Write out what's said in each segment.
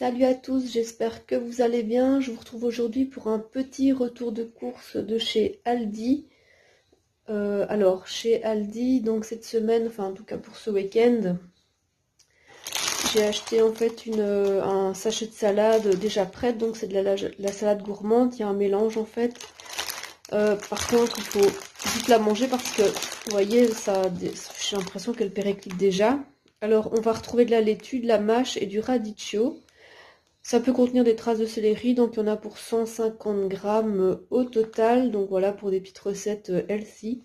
Salut à tous, j'espère que vous allez bien. Je vous retrouve aujourd'hui pour un petit retour de course de chez Aldi. Alors, chez Aldi, donc cette semaine, enfin en tout cas pour ce week-end, j'ai acheté en fait un sachet de salade déjà prête. Donc c'est de la salade gourmande, il y a un mélange en fait. Par contre, il faut vite la manger parce que, vous voyez, j'ai l'impression qu'elle périclite déjà. Alors, on va retrouver de la laitue, de la mâche et du radicchio. Ça peut contenir des traces de céleri, donc il y en a pour 150 grammes au total. Donc voilà, pour des petites recettes healthy,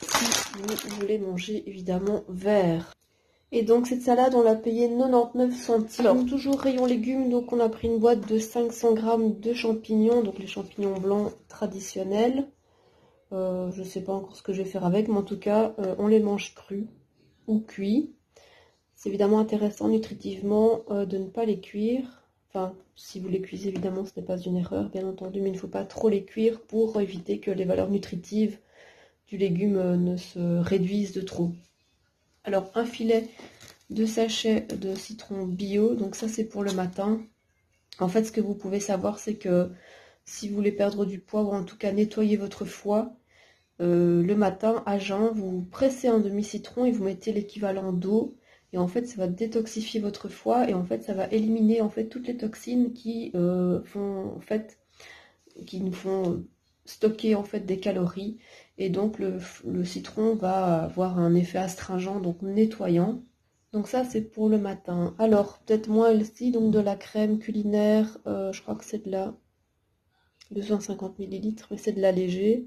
si vous voulez manger évidemment vert. Et donc cette salade, on l'a payée 99 centimes. Alors toujours rayon légumes, donc on a pris une boîte de 500 grammes de champignons, donc les champignons blancs traditionnels. Je ne sais pas encore ce que je vais faire avec, mais en tout cas, on les mange crus ou cuits. C'est évidemment intéressant nutritivement de ne pas les cuire. Enfin, si vous les cuisez, évidemment, ce n'est pas une erreur, bien entendu, mais il ne faut pas trop les cuire pour éviter que les valeurs nutritives du légume ne se réduisent de trop. Alors, un filet de sachet de citron bio, donc ça c'est pour le matin. En fait, ce que vous pouvez savoir, c'est que si vous voulez perdre du poids, ou en tout cas nettoyer votre foie, le matin, à jeun, vous pressez un demi-citron et vous mettez l'équivalent d'eau. Et en fait, ça va détoxifier votre foie et en fait, ça va éliminer en fait toutes les toxines qui qui nous font stocker en fait des calories. Et donc, le citron va avoir un effet astringent, donc nettoyant. Donc ça, c'est pour le matin. Alors, peut-être moins healthy, donc de la crème culinaire. Je crois que c'est de la 250 millilitres, mais c'est de l'allégé.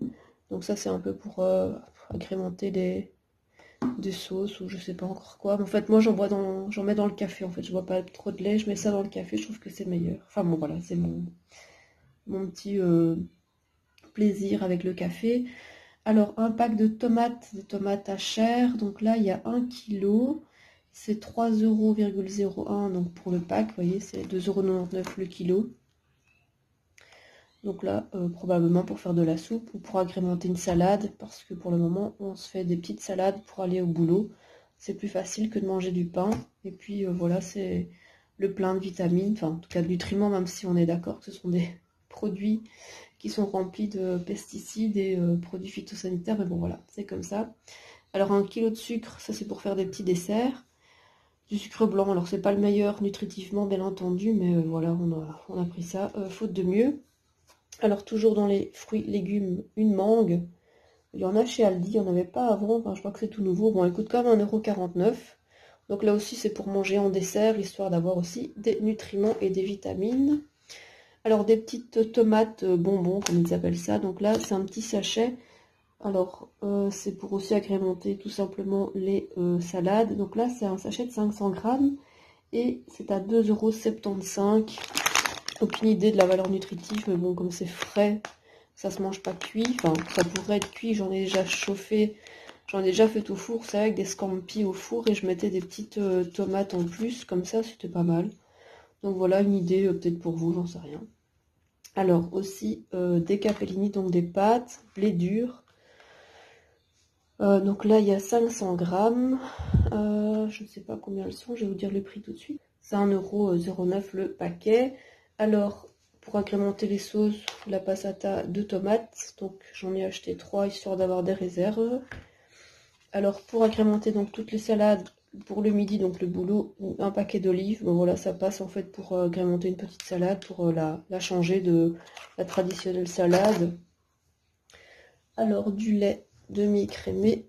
Donc ça, c'est un peu pour agrémenter des sauces ou je sais pas encore quoi. Mais en fait, moi, j'en mets dans le café. En fait, je bois pas trop de lait, je mets ça dans le café. Je trouve que c'est meilleur. Enfin bon, voilà, c'est mon petit plaisir avec le café. Alors, un pack de tomates, des tomates à chair. Donc là, il y a 1 kg. C'est 3,01 €. Donc pour le pack, vous voyez, c'est 2,99 € le kilo. Donc là, probablement pour faire de la soupe ou pour agrémenter une salade, parce que pour le moment, on se fait des petites salades pour aller au boulot. C'est plus facile que de manger du pain. Et puis voilà, c'est le plein de vitamines, enfin en tout cas de nutriments, même si on est d'accord que ce sont des produits qui sont remplis de pesticides et produits phytosanitaires. Mais bon voilà, c'est comme ça. Alors 1 kg de sucre, ça c'est pour faire des petits desserts. Du sucre blanc, alors c'est pas le meilleur nutritivement bien entendu, mais voilà, on a pris ça, faute de mieux. Alors toujours dans les fruits, légumes, une mangue. Il y en a chez Aldi, il n'y en avait pas avant, enfin je crois que c'est tout nouveau. Bon, elle coûte quand même 1,49 €. Donc là aussi c'est pour manger en dessert, histoire d'avoir aussi des nutriments et des vitamines. Alors des petites tomates bonbons, comme ils appellent ça. Donc là c'est un petit sachet. Alors c'est pour aussi agrémenter tout simplement les salades. Donc là c'est un sachet de 500 grammes et c'est à 2,75 €. Aucune idée de la valeur nutritive, mais bon, comme c'est frais, ça se mange pas cuit. Enfin, ça pourrait être cuit, j'en ai déjà chauffé, j'en ai déjà fait au four, c'est avec des scampi au four et je mettais des petites tomates en plus, comme ça, c'était pas mal. Donc voilà, une idée peut-être pour vous, j'en sais rien. Alors aussi des capellini, donc des pâtes, blé dur. Donc là, il y a 500 grammes. Je ne sais pas combien elles sont, je vais vous dire le prix tout de suite. C'est 1,09 € le paquet. Alors, pour agrémenter les sauces, la passata de tomates, donc j'en ai acheté 3 histoire d'avoir des réserves. Alors, pour agrémenter donc toutes les salades, pour le midi, donc le boulot, un paquet d'olives. Bon voilà, ça passe en fait pour agrémenter une petite salade, pour la changer de la traditionnelle salade. Alors, du lait demi-écrémé,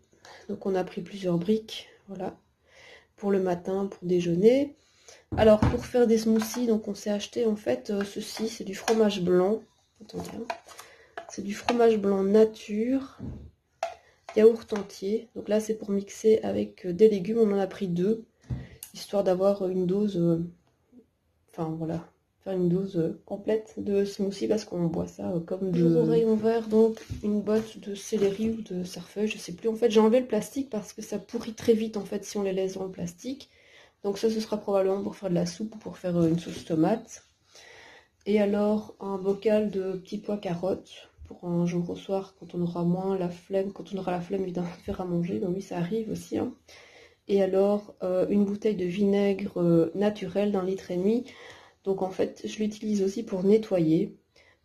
donc on a pris plusieurs briques, voilà, pour le matin, pour déjeuner. Alors, pour faire des smoothies, donc on s'est acheté en fait ceci, c'est du fromage blanc. Attendez, c'est du fromage blanc nature, yaourt entier. Donc là, c'est pour mixer avec des légumes. On en a pris 2, histoire d'avoir une dose, enfin voilà, faire une dose complète de smoothie parce qu'on boit ça comme de... Au rayon vert, donc une botte de céleri ou de cerfeuil, je sais plus. En fait, j'ai enlevé le plastique parce que ça pourrit très vite en fait si on les laisse dans le plastique. Donc ça, ce sera probablement pour faire de la soupe ou pour faire une sauce tomate. Et alors, un bocal de petits pois carottes pour un jour au soir, quand on aura moins la flemme, quand on aura la flemme évidemment de faire à manger. Donc oui, ça arrive aussi. Hein. Et alors, une bouteille de vinaigre naturel d'1,5 litre. Donc en fait, je l'utilise aussi pour nettoyer,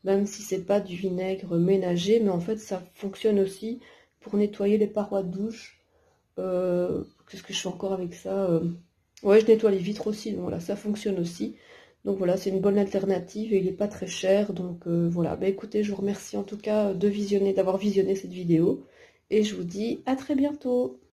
même si c'est pas du vinaigre ménager, mais en fait ça fonctionne aussi pour nettoyer les parois de douche. Qu'est-ce que je fais encore avec ça? Ouais, je nettoie les vitres aussi, donc voilà, ça fonctionne aussi. Donc voilà, c'est une bonne alternative et il n'est pas très cher. Donc voilà, bah écoutez, je vous remercie en tout cas d'avoir visionné cette vidéo et je vous dis à très bientôt.